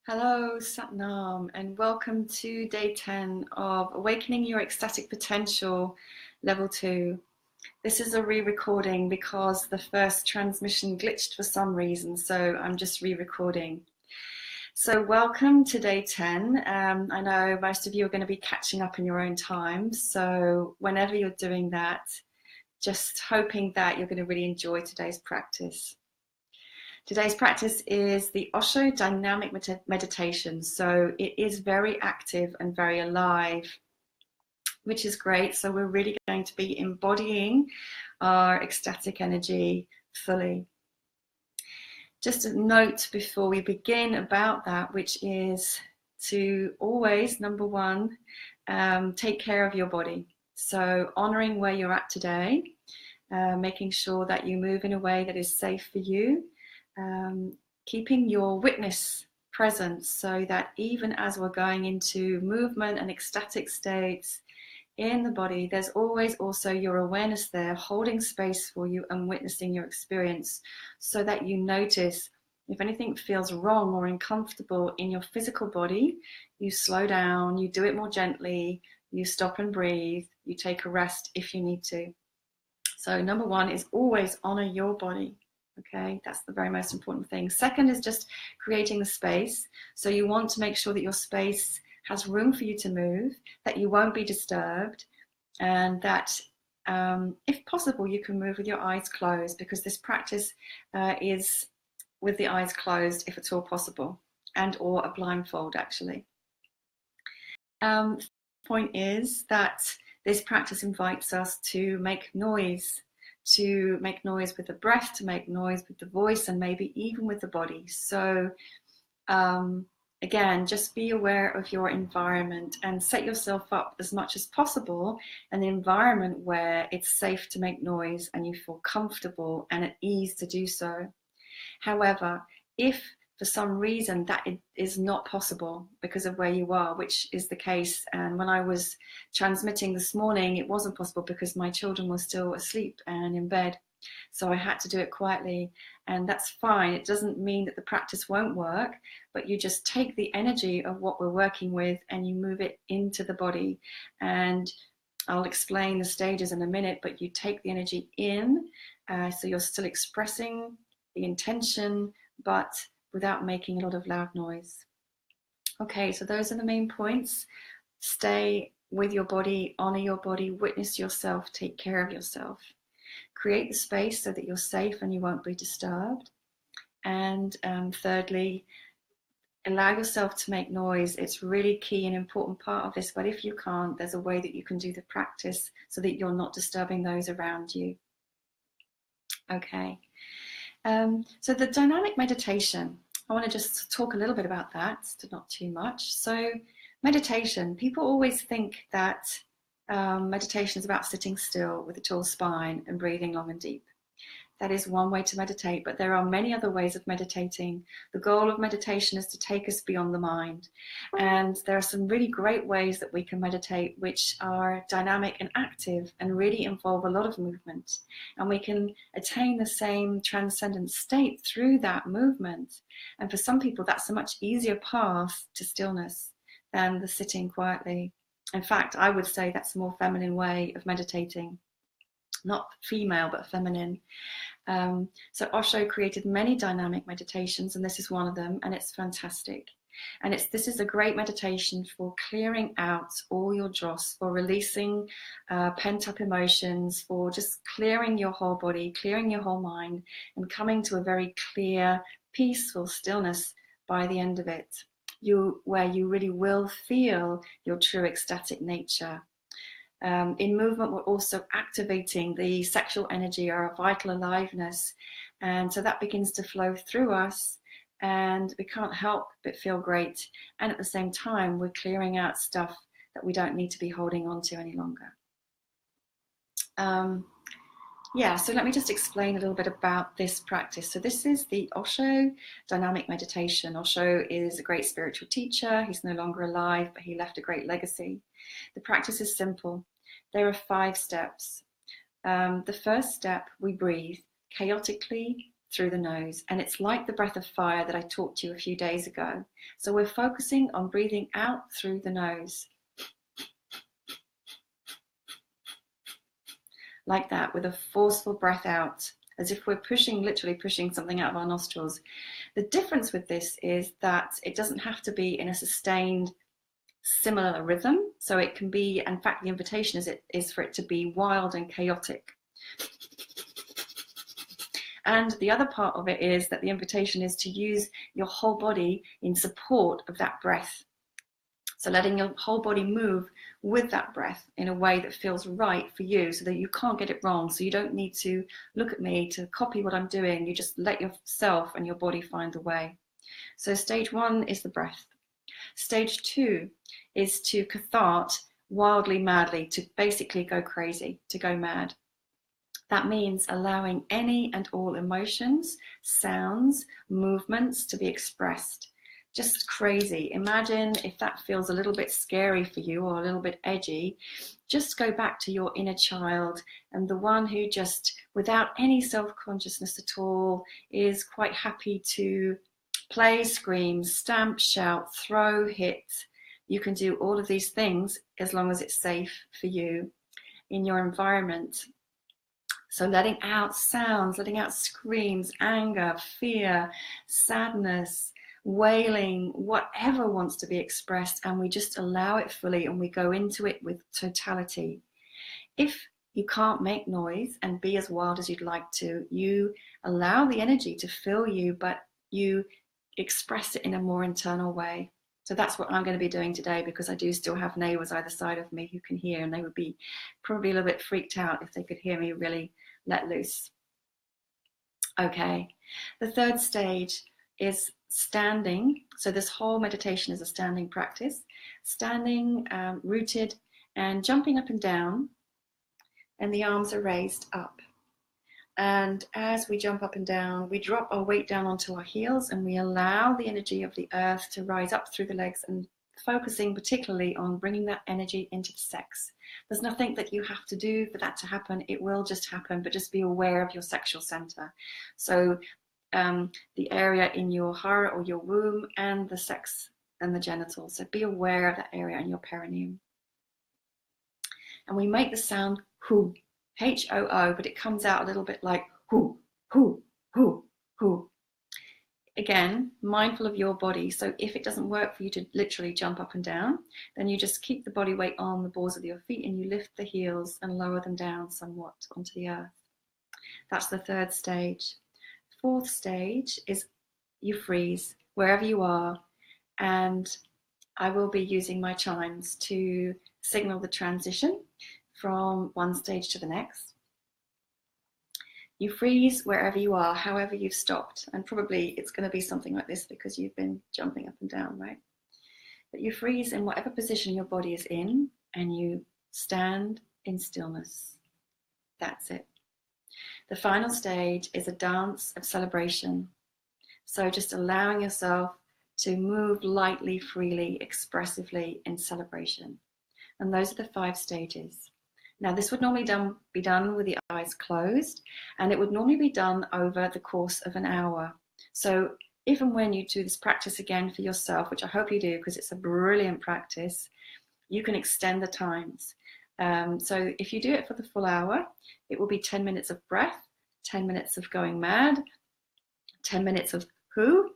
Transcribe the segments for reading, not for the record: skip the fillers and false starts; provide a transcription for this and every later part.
Hello, Satnam, and welcome to day 10 of Awakening Your Ecstatic Potential, Level 2. This is a re-recording because the first transmission glitched for some reason, so I'm just re-recording. So welcome to day 10. I know most of you are going to be catching up in your own time, so whenever you're doing that, just hoping that you're going to really enjoy today's practice. Today's practice is the Osho dynamic meditation. So it is very active and very alive, which is great. So we're really going to be embodying our ecstatic energy fully. Just a note before we begin about that, which is to always, number one, take care of your body. So honoring where you're at today, making sure that you move in a way that is safe for you. Keeping your witness present so that even as we're going into movement and ecstatic states in the body, there's always also your awareness there holding space for you and witnessing your experience so that you notice if anything feels wrong or uncomfortable in your physical body, you slow down, you do it more gently, you stop and breathe, you take a rest if you need to. So number one is always honor your body. Okay, that's the very most important thing. Second is just creating the space. So you want to make sure that your space has room for you to move, that you won't be disturbed, and that if possible, you can move with your eyes closed, because this practice is with the eyes closed, if at all possible, and or a blindfold, actually. Point is that this practice invites us to make noise with the breath, to make noise with the voice, and maybe even with the body. So again, just be aware of your environment and set yourself up as much as possible in an environment where it's safe to make noise and you feel comfortable and at ease to do so. However, if for some reason that it is not possible because of where you are, which is the case, and when I was transmitting this morning, it wasn't possible because my children were still asleep and in bed, so I had to do it quietly, and that's fine. It doesn't mean that the practice won't work, but you just take the energy of what we're working with and you move it into the body. And I'll explain the stages in a minute, but you take the energy in, so you're still expressing the intention, but without making a lot of loud noise. Okay, so those are the main points. Stay with your body, honor your body, witness yourself, take care of yourself. Create the space so that you're safe and you won't be disturbed. And thirdly, allow yourself to make noise. It's really key and important part of this, but if you can't, there's a way that you can do the practice so that you're not disturbing those around you. Okay. So the dynamic meditation, I want to just talk a little bit about that, not too much. So meditation, people always think that meditation is about sitting still with a tall spine and breathing long and deep. That is one way to meditate, but there are many other ways of meditating. The goal of meditation is to take us beyond the mind. And there are some really great ways that we can meditate, which are dynamic and active and really involve a lot of movement. And we can attain the same transcendent state through that movement. And for some people, that's a much easier path to stillness than the sitting quietly. In fact, I would say that's a more feminine way of meditating. Not female, but feminine. So Osho created many dynamic meditations, and this is one of them, and it's fantastic. And this is a great meditation for clearing out all your dross, for releasing pent-up emotions, for just clearing your whole body, clearing your whole mind, and coming to a very clear, peaceful stillness by the end of it, where you really will feel your true ecstatic nature. In movement, we're also activating the sexual energy, our vital aliveness. And so that begins to flow through us, and we can't help but feel great. And at the same time, we're clearing out stuff that we don't need to be holding on to any longer. So let me just explain a little bit about this practice. So this is the Osho dynamic meditation. Osho is a great spiritual teacher. He's no longer alive, but he left a great legacy. The practice is simple. There are 5 steps. The first step, we breathe chaotically through the nose. And it's like the breath of fire that I talked to you a few days ago. So we're focusing on breathing out through the nose. Like that, with a forceful breath out, as if we're literally pushing something out of our nostrils. The difference with this is that it doesn't have to be in a sustained, similar rhythm. So it can be, in fact, the invitation is for it to be wild and chaotic. And the other part of it is that the invitation is to use your whole body in support of that breath. So letting your whole body move with that breath in a way that feels right for you, so that you can't get it wrong. So you don't need to look at me to copy what I'm doing. You just let yourself and your body find the way. So stage 1 is the breath. Stage 2 is to cathart wildly, madly, to basically go crazy, to go mad. That means allowing any and all emotions, sounds, movements to be expressed. Just crazy. Imagine if that feels a little bit scary for you or a little bit edgy, just go back to your inner child and the one who just, without any self-consciousness at all, is quite happy to play, scream, stamp, shout, throw, hit. You can do all of these things as long as it's safe for you in your environment. So letting out sounds, letting out screams, anger, fear, sadness, wailing, whatever wants to be expressed, and we just allow it fully and we go into it with totality. If you can't make noise and be as wild as you'd like to, you allow the energy to fill you, but you express it in a more internal way. So that's what I'm going to be doing today, because I do still have neighbors either side of me who can hear, and they would be probably a little bit freaked out if they could hear me really let loose. Okay, the third stage is standing. So this whole meditation is a standing practice. Standing, rooted, and jumping up and down, and the arms are raised up. And as we jump up and down, we drop our weight down onto our heels, and we allow the energy of the earth to rise up through the legs, and focusing particularly on bringing that energy into the sex. There's nothing that you have to do for that to happen. It will just happen, but just be aware of your sexual center. So the area in your heart or your womb, and the sex and the genitals. So be aware of that area in your perineum. And we make the sound hoo, H-O-O, but it comes out a little bit like hoo, hoo, hoo, hoo. Again, mindful of your body. So if it doesn't work for you to literally jump up and down, then you just keep the body weight on the balls of your feet, and you lift the heels and lower them down somewhat onto the earth. That's the third stage. Fourth stage is you freeze wherever you are, and I will be using my chimes to signal the transition from one stage to the next. You freeze wherever you are, however you've stopped, and probably it's going to be something like this because you've been jumping up and down, right? But you freeze in whatever position your body is in, and you stand in stillness. That's it. The final stage is a dance of celebration. So just allowing yourself to move lightly, freely, expressively in celebration. And those are the 5 stages. Now, this would normally be done with the eyes closed, and it would normally be done over the course of an hour. So if and when you do this practice again for yourself, which I hope you do because it's a brilliant practice, you can extend the times. So if you do it for the full hour, it will be 10 minutes of breath, 10 minutes of going mad, 10 minutes of who,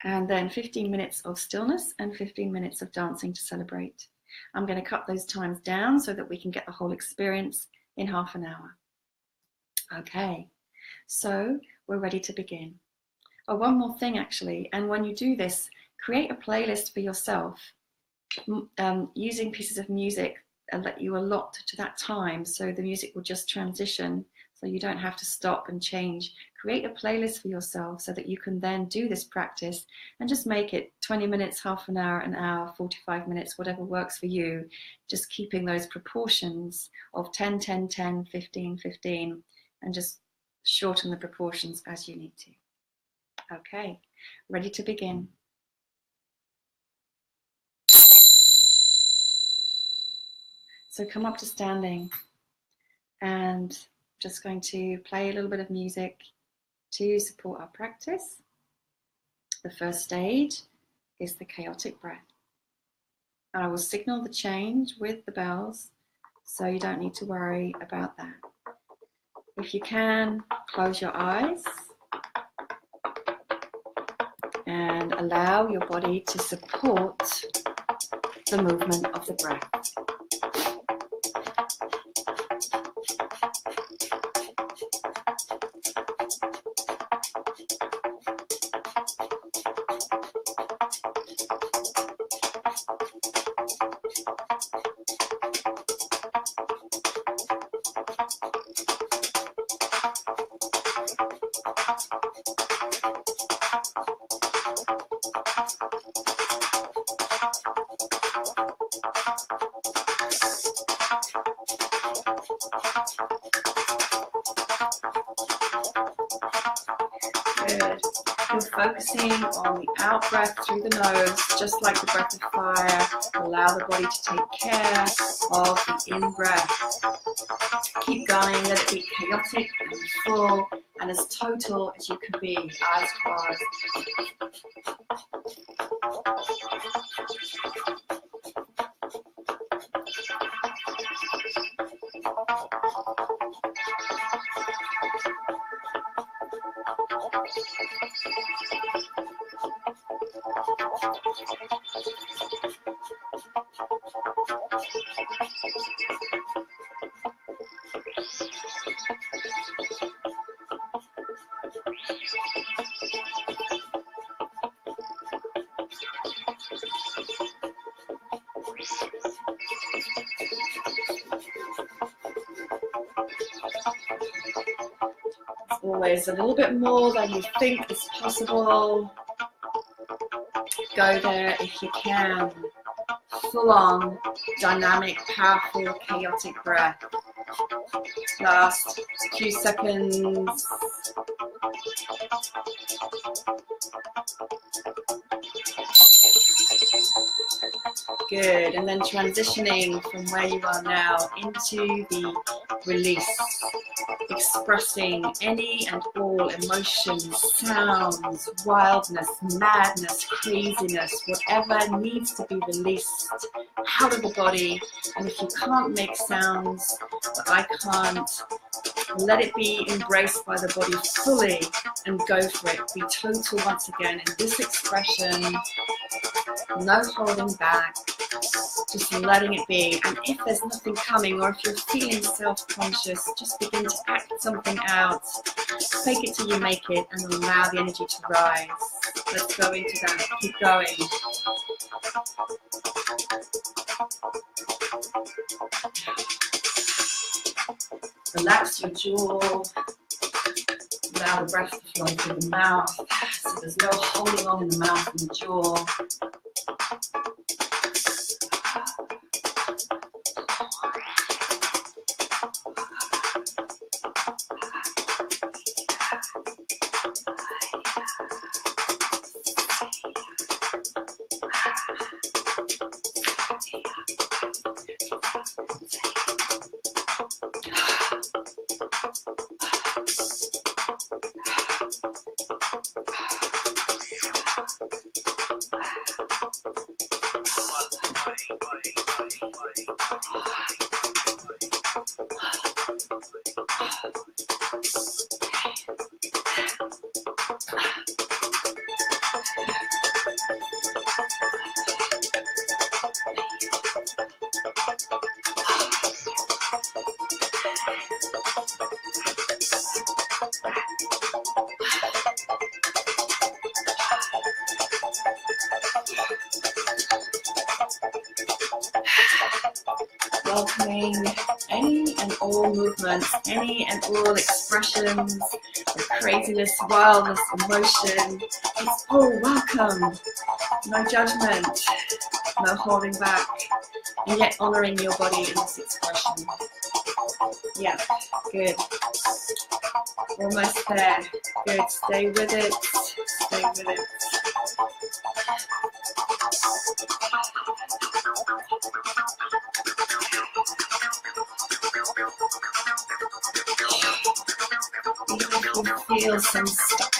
and then 15 minutes of stillness and 15 minutes of dancing to celebrate. I'm going to cut those times down so that we can get the whole experience in half an hour. Okay, so we're ready to begin. Oh, one more thing actually, and when you do this, create a playlist for yourself using pieces of music that you allot to that time, so the music will just transition, so you don't have to stop and change. Create a playlist for yourself so that you can then do this practice and just make it 20 minutes, half an hour, 45 minutes, whatever works for you, just keeping those proportions of 10, 10, 10, 15, 15, and just shorten the proportions as you need to. Okay, ready to begin. So come up to standing, and just going to play a little bit of music to support our practice. The first stage is the chaotic breath. And I will signal the change with the bells, so you don't need to worry about that. If you can, close your eyes and allow your body to support the movement of the breath. Good. You're focusing on the out breath through the nose, just like the breath of fire. Allow the body to take care of the in breath. Keep going, let it be chaotic and full and as total as you can be. Eyes closed. Always a little bit more than you think is possible. Go there if you can. Full on, dynamic, powerful, chaotic breath. Last few seconds. Good, and then transitioning from where you are now into the release. Expressing any and all emotions, sounds, wildness, madness, craziness, whatever needs to be released out of the body. And if you can't make sounds, but I can't, let it be embraced by the body fully and go for it. Be total once again in this expression. No holding back, just letting it be. And if there's nothing coming, or if you're feeling self-conscious, just begin to act something out. Fake it till you make it and allow the energy to rise. Let's go into that. Keep going. Relax your jaw. Allow the breath to flow through the mouth. So there's no holding on in the mouth and the jaw. Welcoming any and all movements, any and all expressions of craziness, wildness, emotion. It's all welcome. No judgment, no holding back, and yet honoring your body in this expression. Yeah, good. Almost there. Good. Stay with it. Stay with it. Feel some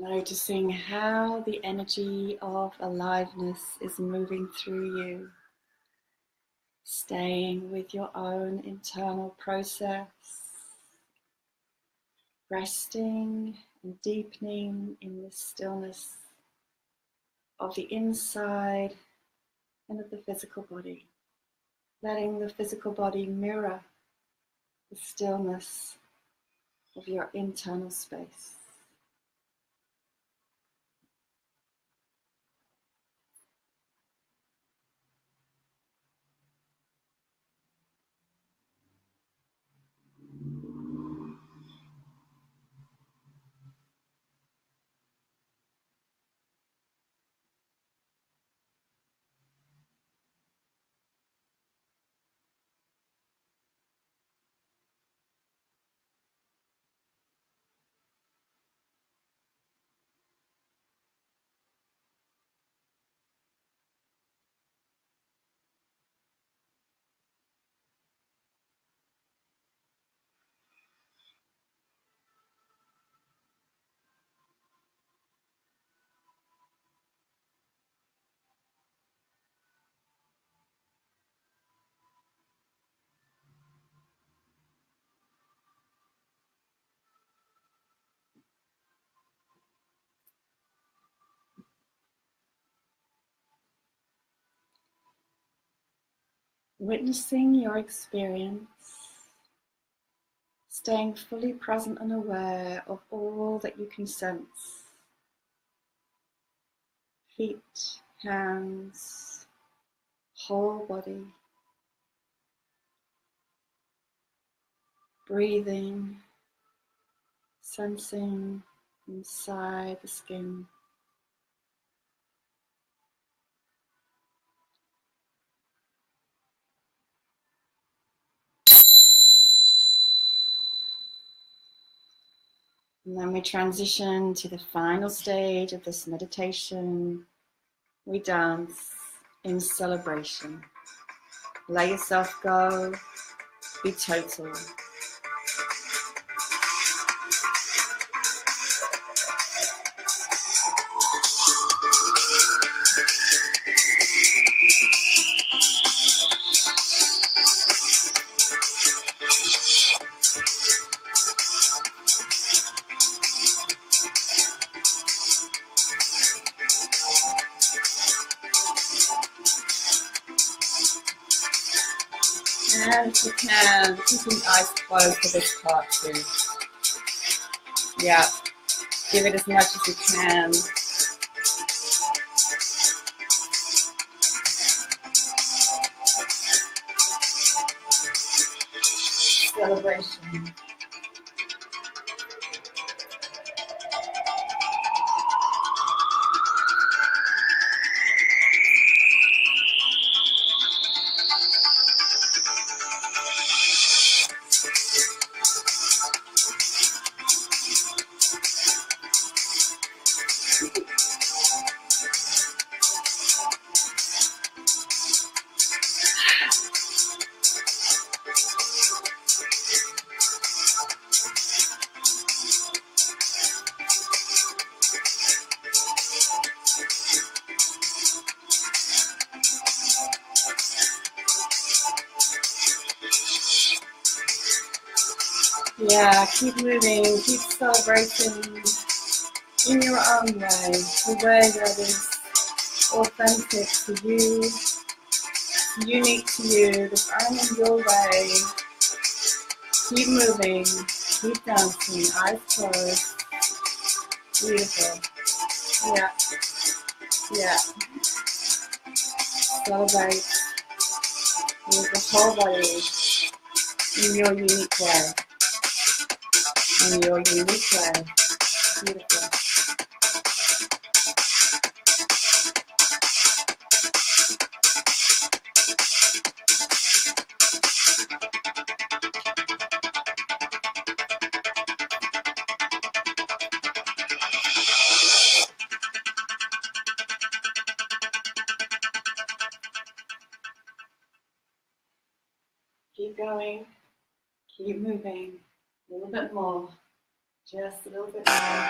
Noticing how the energy of aliveness is moving through you, staying with your own internal process, resting and deepening in the stillness of the inside and of the physical body, letting the physical body mirror the stillness of your internal space. Witnessing your experience, staying fully present and aware of all that you can sense. Feet, hands, whole body. Breathing, sensing inside the skin. And then we transition to the final stage of this meditation. We dance in celebration. Let yourself go, be total. And if you can, keep your eyes closed for this part too. Yeah, give it as much as you can. Celebration. Yeah, keep moving, keep celebrating in your own way, the way that is authentic to you, unique to you, that's only your way. Keep moving, keep dancing, eyes closed. Beautiful. Yeah, yeah. Celebrate with the whole body in your unique way. In your unique way. Beautiful. Keep going, keep moving, a little bit more. Just a little bit more.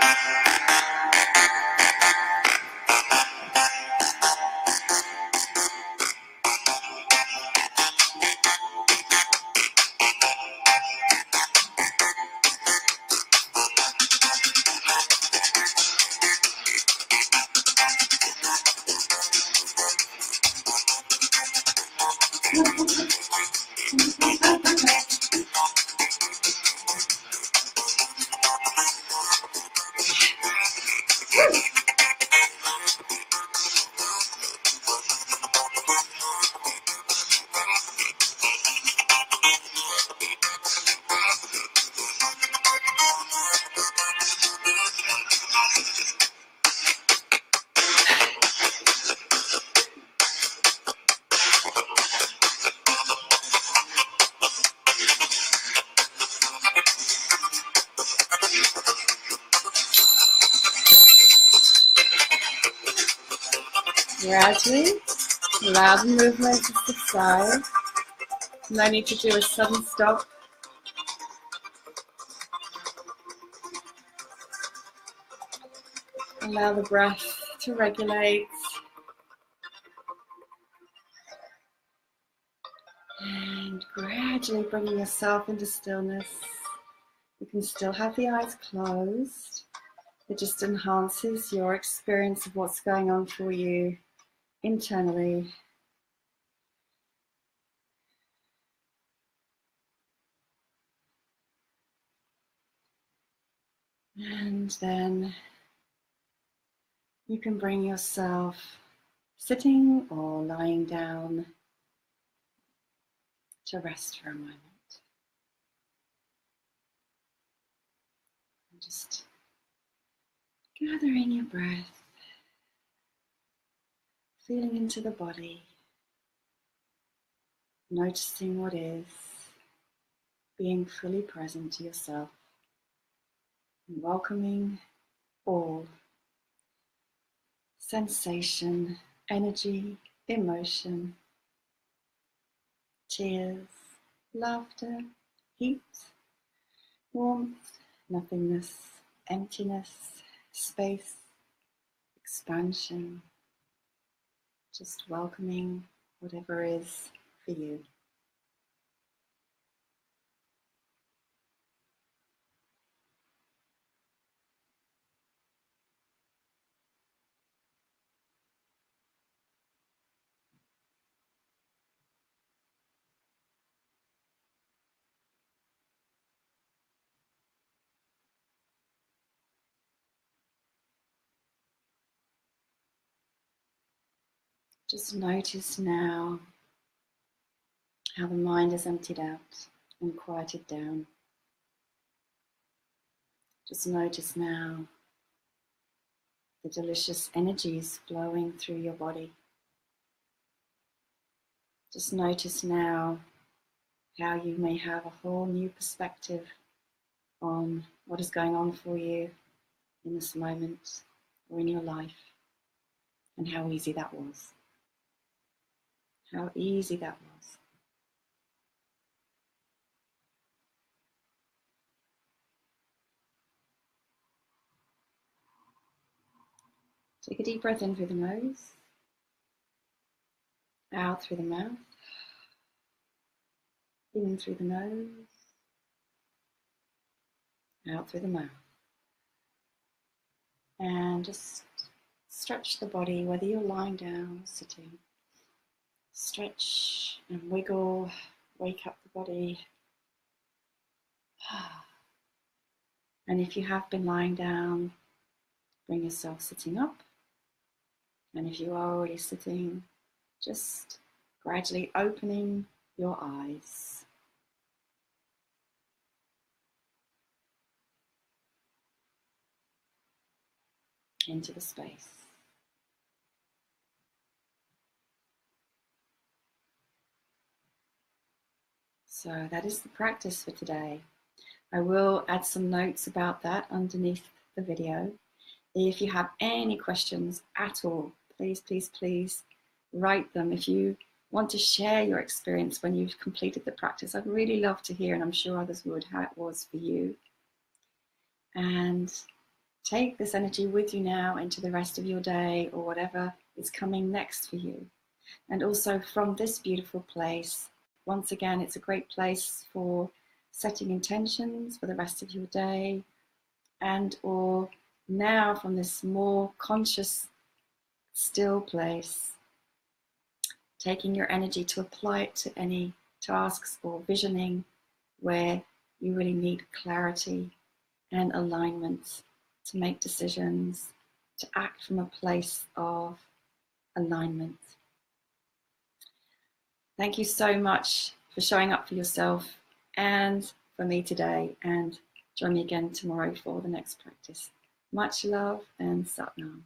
Gradually, allow the movement to subside. No need to do a sudden stop. Allow the breath to regulate. And gradually bringing yourself into stillness. You can still have the eyes closed. It just enhances your experience of what's going on for you internally. And then you can bring yourself sitting or lying down to rest for a moment. And just gathering your breath, feeling into the body, noticing what is, being fully present to yourself, and welcoming all sensation, energy, emotion, tears, laughter, heat, warmth, nothingness, emptiness, space, expansion, just welcoming whatever is for you. Just notice now how the mind is emptied out and quieted down. Just notice now the delicious energies flowing through your body. Just notice now how you may have a whole new perspective on what is going on for you in this moment or in your life, and how easy that was. How easy that was. Take a deep breath in through the nose, out through the mouth, in through the nose, out through the mouth. And just stretch the body, whether you're lying down or sitting. Stretch and wiggle, wake up the body. And if you have been lying down, bring yourself sitting up. And if you are already sitting, just gradually opening your eyes. Into the space. So that is the practice for today. I will add some notes about that underneath the video. If you have any questions at all, please, please, please write them. If you want to share your experience when you've completed the practice, I'd really love to hear, and I'm sure others would, how it was for you. And take this energy with you now into the rest of your day or whatever is coming next for you. And also from this beautiful place, once again, it's a great place for setting intentions for the rest of your day, and or now from this more conscious, still place, taking your energy to apply it to any tasks or visioning where you really need clarity and alignment to make decisions, to act from a place of alignment. Thank you so much for showing up for yourself and for me today, and join me again tomorrow for the next practice. Much love and Sat Nam.